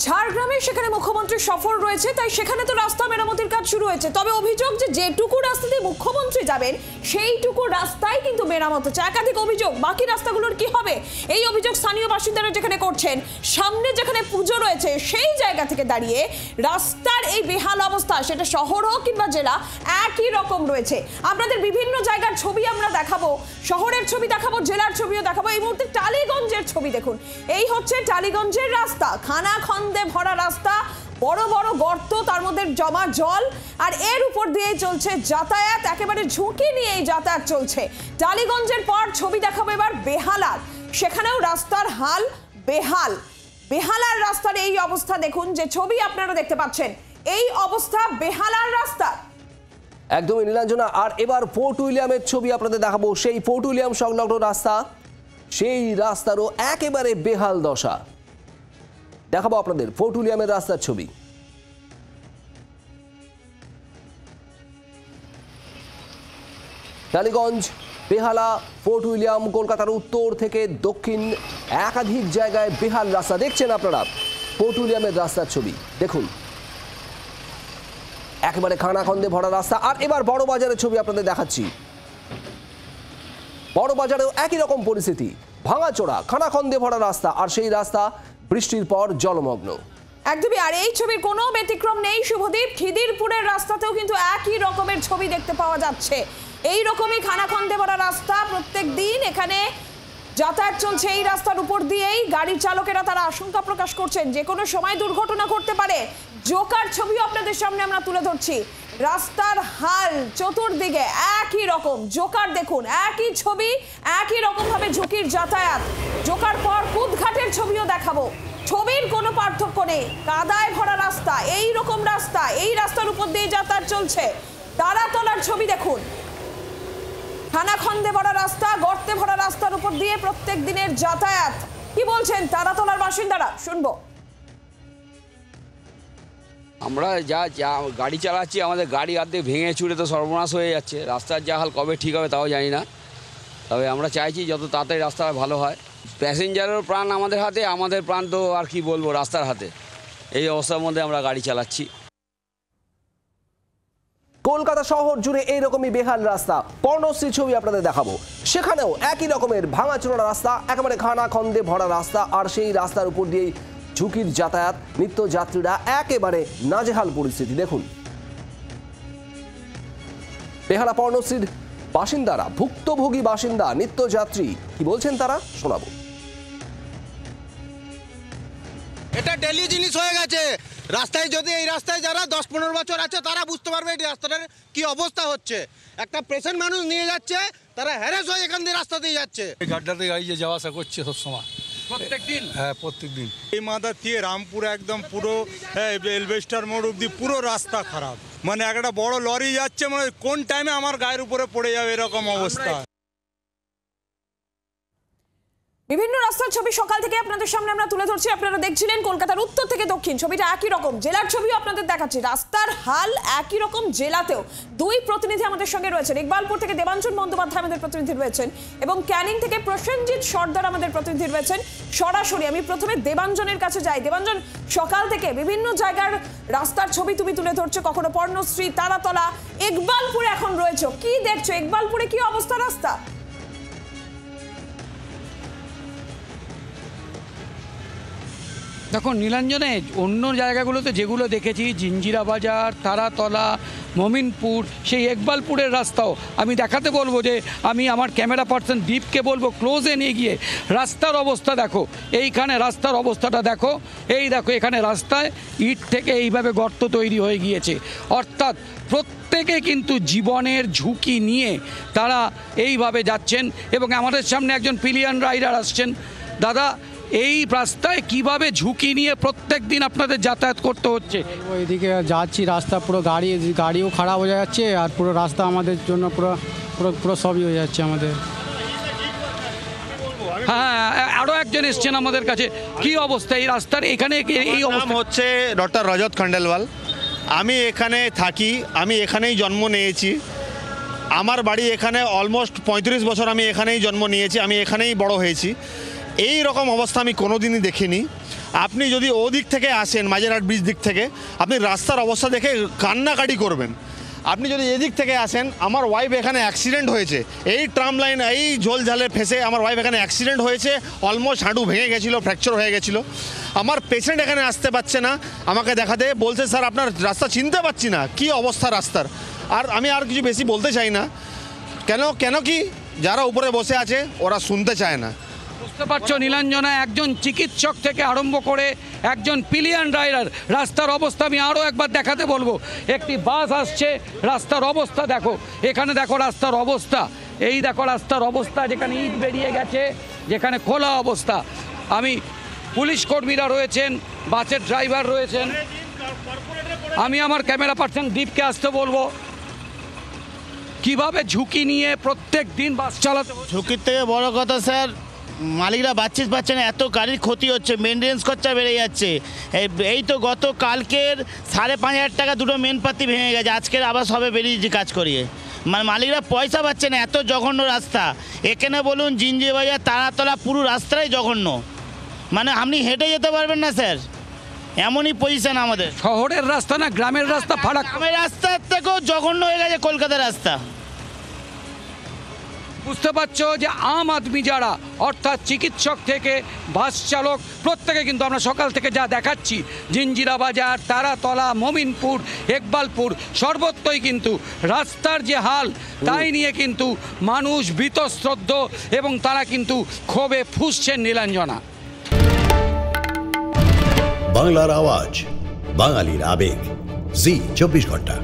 ঝাড়গ্রামে সেখানে মুখ্যমন্ত্রী সফর রয়েছে, তাই সেখানে তো রাস্তা মেরামতির কাজ শুরু হয়েছে। তবে অভিযোগ যে যেটুকু রাস্তা দিয়ে মুখ্যমন্ত্রী যাবেন সেইটুকু রাস্তায় কিন্তু মেরামত হচ্ছে। একাধিক অভিযোগ, বাকি রাস্তাগুলোর কি হবে? এই অভিযোগ স্থানীয় বাসিন্দারা যেখানে করছেন। সামনে যেখানে পুজো রয়েছে সেই জায়গা থেকে দাঁড়িয়ে রাস্তার এই বেহাল অবস্থা, সেটা শহর হোক কিংবা জেলা, একই রকম রয়েছে। আপনাদের বিভিন্ন জায়গার ছবি আমরা দেখাবো, শহরের ছবি দেখাবো, জেলার ছবিও দেখাবো। এই মুহূর্তে টালিগঞ্জের ছবি দেখুন। এই হচ্ছে টালিগঞ্জের রাস্তা, খানাখন্দে ভরা রাস্তা, বড় বড় গর্ত, তার মধ্যে জমা জল, আর এর উপর দিয়ে চলছে যাতায়াত। একেবারে ঝুঁকি নিয়ে এই যাতায়াত চলছে। টালিগঞ্জের পর ছবি দেখাবো এবার বেহালার। সেখানেও রাস্তার হাল বেহাল। বেহালার রাস্তার এই অবস্থা দেখুন, যে ছবি আপনারা দেখতে পাচ্ছেন, এই অবস্থা বেহালার রাস্তা। একদমই নীলাঞ্জনা। আর এবার ফোর্ট উইলিয়ামের ছবি আপনাদের দেখাবো। সেই ফোর্ট উইলিয়াম সংলগ্ন রাস্তা, সেই রাস্তারও একেবারে বেহাল দশা। দেখাবো আপনাদের ফোর্ট উইলিয়ামের রাস্তার ছবি। টালিগঞ্জ, বেহালা, ফোর্ট উইলিয়াম, কলকাতার উত্তর থেকে দক্ষিণ একাধিক জায়গায় বেহাল রাস্তা। দেখছেন আপনারা ফোর্ট উইলিয়ামের রাস্তার ছবি দেখুন, একেবারে খানাখন্দে ভরা রাস্তা। আর এবার বড় বাজারের ছবি আপনাদের দেখাচ্ছি। বড় বাজারেও একই রকম পরিস্থিতি, ভাঙাচোরা, খানাখন্দে ভরা রাস্তা, আর সেই রাস্তা বৃষ্টির পর জলমগ্ন। একদমই। আর এই ছবির কোনো ব্যতিক্রম নেই শুভদীপ। খিদিরপুরের রাস্তাতেও কিন্তু একই রকমের ছবি দেখতে পাওয়া যাচ্ছে। এই রকমই খানাখন্দে ভরা রাস্তা, প্রত্যেক দিন এখানে যাতায়াত চলছে এই রাস্তার উপর দিয়েই। গাড়ির চালকেরা তারা আশঙ্কা প্রকাশ করছেন যে কোনো সময় দুর্ঘটনা ঘটতে পারে। জোকার ছবিও আপনাদের সামনে আমরা তুলে ধরছি। রাস্তার হাল চতুর্দিকে একই রকম। জোকার দেখুন, একই ছবি, একই রকম ভাবে ঝুঁকির যাতায়াত। জোকার পর কুদঘাটের ছবিও দেখাবো। ছবির কোনো পার্থক্য নেই। কাদায় ভরা রাস্তা, এই রকম রাস্তা, এই রাস্তার উপর দিয়ে যাতায়াত চলছে। তারাতলার ছবি দেখুন, খানাখন্দে ভরা রাস্তা, গর্তে ভরা রাস্তার উপর দিয়ে প্রত্যেক দিনের যাতায়াত। কি বলছেন তারাতলার বাসিন্দারা, শুনবো। আমরা যা গাড়ি চালাচ্ছি, আমাদের গাড়ি অর্ধেক ভেঙে চুরে তো সর্বনাশ হয়ে যাচ্ছে। রাস্তার যা হাল কবে ঠিক হবে তাও জানি না। তবে আমরা চাইছি যত তাড়াতাড়ি রাস্তাটা ভালো হয়। প্যাসেঞ্জারের প্রাণ আমাদের হাতে, আমাদের প্রাণ তো আর কি বলবো রাস্তার হাতে। এই অবস্থার মধ্যে আমরা গাড়ি চালাচ্ছি। কলকাতা শহর জুড়ে এইরকমই বেহাল রাস্তা। পর্ণশ্রী ছবি আপনাদের দেখাবো। সেখানেও একই রকমের ভাঙাচোরা রাস্তা, একেবারে খানাখন্দে ভরা রাস্তা, আর সেই রাস্তার উপর দিয়েই ঝুঁকির যাতায়াত। নিত্যযাত্রীরা একেবারে নাজেহাল পরিস্থিতি দেখুন। বেহালা পর্ণশ্রীর বাসিন্দারা, ভুক্তভোগী বাসিন্দা, নিত্যযাত্রী, কি বলছেন তারা শোনাবো। এটা ডেলি জিনিস হয়ে গেছে। রাস্তায় যদি এই রাস্তায় যারা 10-15 বছর আছে তারা বুঝতে পারবে এই রাস্তাটার কি অবস্থা হচ্ছে। একটা পেশেন্ট মানুষ নিয়ে যাচ্ছে, তারা হ্যারাস হয়ে এখান দিয়ে রাস্তা দিয়ে যাচ্ছে। এই গাড্ডাতে গাড়ি যে যাওয়া আসা করছে সবসময়, প্রত্যেক দিন। হ্যাঁ, প্রত্যেক দিন। এই মাথা দিয়ে রামপুর একদম পুরো এলবেস্টার মোড় অব্দি পুরো রাস্তা খারাপ। মানে একটা বড় লরি যাচ্ছে, মানে কোন টাইমে আমার গায়ের উপরে পড়ে যাবে এরকম অবস্থা। বিভিন্ন রাস্তার ছবি সকাল থেকে আপনাদের সামনে আমরা তুলে ধরছি। আপনারা দেখছিলেন কলকাতার উত্তর থেকে দক্ষিণ, ছবিটা একই রকম। জেলার ছবিও আপনাদের দেখাচ্ছি। রাস্তার হাল একই রকম জেলাতেও। দুই প্রতিনিধি আমাদের সঙ্গে রয়েছেন। ইকবালপুর থেকে দেবাঞ্জন বন্দ্যোপাধ্যায় আমাদের প্রতিনিধি রয়েছেন, এবং ক্যানিং থেকে প্রসেনজিৎ সর্দার আমাদের প্রতিনিধি রয়েছেন। সরাসরি আমি প্রথমে দেবাঞ্জনের কাছে যাই। দেবাঞ্জন, সকাল থেকে বিভিন্ন জায়গার রাস্তার ছবি তুমি তুলে ধরছো, কখনো পর্ণশ্রী, তারাতলা, ইকবালপুরে এখন রয়েছে। কি দেখছো ইকবালপুরে, কি অবস্থা রাস্তা? দেখো নীলাঞ্জনে, অন্য জায়গাগুলোতে যেগুলো দেখেছি, জিঞ্জিরা বাজার, তারাতলা, মমিনপুর, সেই ইকবালপুরের রাস্তাও আমি দেখাতে বলবো যে আমি আমার ক্যামেরা পার্সন দীপকে বলবো ক্লোজে নিয়ে গিয়ে রাস্তার অবস্থা দেখো। এইখানে রাস্তার অবস্থাটা দেখো। এই দেখো, এখানে রাস্তায় ইট থেকে এইভাবে গর্ত তৈরি হয়ে গিয়েছে। অর্থাৎ প্রত্যেকে কিন্তু জীবনের ঝুঁকি নিয়ে তারা এইভাবে যাচ্ছেন। এবং আমাদের সামনে একজন পিলিয়ন রাইডার আসছেন। দাদা, এই রাস্তায় কিভাবে ঝুঁকি নিয়ে প্রত্যেক দিন আপনাদের যাতায়াত করতে হচ্ছে? এদিকে যাচ্ছি, রাস্তা পুরো গাড়িও খারাপ হয়ে যাচ্ছে, আর পুরো রাস্তা আমাদের জন্য পুরো পুরো পুরো সবই হয়ে যাচ্ছে আমাদের। হ্যাঁ, আরও একজন এসছেন আমাদের কাছে। কি অবস্থা এই রাস্তার? এখানে এই অবস্থা হচ্ছে ডক্টর রজত খন্ডেলওয়াল। আমি এখানে থাকি, আমি এখানেই জন্ম নিয়েছি। আমার বাড়ি এখানে, অলমোস্ট 35 বছর আমি এখানেই জন্ম নিয়েছি, আমি এখানেই বড় হয়েছি। এই রকম অবস্থা আমি কোনোদিনই দেখিনি। আপনি যদি ওদিক থেকে আসেন মাঝেরহাট ব্রিজ দিক থেকে, আপনি রাস্তার অবস্থা দেখে কান্নাকাটি করবেন। আপনি যদি এদিক থেকে আসেন, আমার ওয়াইফ এখানে অ্যাক্সিডেন্ট হয়েছে, এই ট্রাম লাইন এই ঝোলঝালে ফেসে আমার ওয়াইফ এখানে অ্যাক্সিডেন্ট হয়েছে, অলমোস্ট হাঁটু ভেঙে গেছিলো, ফ্র্যাকচার হয়ে গেছিলো। আমার পেশেন্ট এখানে আসতে পারছে না আমাকে দেখাতে, বলছে স্যার আপনার রাস্তা চিনতে পারছি না, কি অবস্থা রাস্তার। আর আমি আর কিছু বেশি বলতে চাই না, কেন কি যারা উপরে বসে আছে ওরা শুনতে চায় না। বুঝতে পারছো নীলাঞ্জনা, একজন চিকিৎসক থেকে আরম্ভ করে একজন পিলিয়ন রাইডার, রাস্তার অবস্থা আমি আরও একবার দেখাতে বলবো। একটি বাস আসছে, রাস্তার অবস্থা দেখো, এখানে দেখো রাস্তার অবস্থা, এই দেখো রাস্তার অবস্থা, যেখানে ইট বেরিয়ে গেছে, যেখানে খোলা অবস্থা। আমি পুলিশ কর্মীরা রয়েছেন, বাসের ড্রাইভার রয়েছেন, আমি আমার ক্যামেরা পার্সন দীপকে আসতে বলবো। কিভাবে ঝুঁকি নিয়ে প্রত্যেক দিন বাস চালাতে? ঝুঁকির থেকে বড় কথা স্যার, মালিকরা বাচ্চিস পাচ্ছে না, এত গাড়ির ক্ষতি হচ্ছে, মেনটেন্স খরচা বেড়ে যাচ্ছে। এই তো গত কালকের 5,500 টাকা দুটো মেন পাতি ভেঙে গেছে, আজকের আবার সবে বেরিয়েছি কাজ করিয়ে। মানে মালিকরা পয়সা পাচ্ছে না, এত জঘন্য রাস্তা। এখানে বলুন জিঞ্জিবাজার তারাতলা পুরো রাস্তাটাই জঘন্য, মানে আপনি হেঁটে যেতে পারবেন না স্যার, এমনই পজিশন আমাদের। শহরের রাস্তা না গ্রামের রাস্তা ফারাক? গ্রামের রাস্তার থেকেও জঘন্য হয়ে গেছে কলকাতার রাস্তা। বুঝতে পারছো যে আম আদমি যারা, অর্থাৎ চিকিৎসক থেকে বাস চালক, প্রত্যেকে কিন্তু আমরা সকাল থেকে যা দেখাচ্ছি, জিঞ্জিরা বাজার, তারাতলা, মমিনপুর, ইকবালপুর, সর্বত্রই কিন্তু রাস্তার যে হাল তাই নিয়ে কিন্তু মানুষ বীতশ্রদ্ধ এবং তারা কিন্তু ক্ষোভে ফুঁসছেন। নীলাঞ্জনা, বাংলার আওয়াজ, বাঙালির আবেগ, জি 24 ঘন্টা।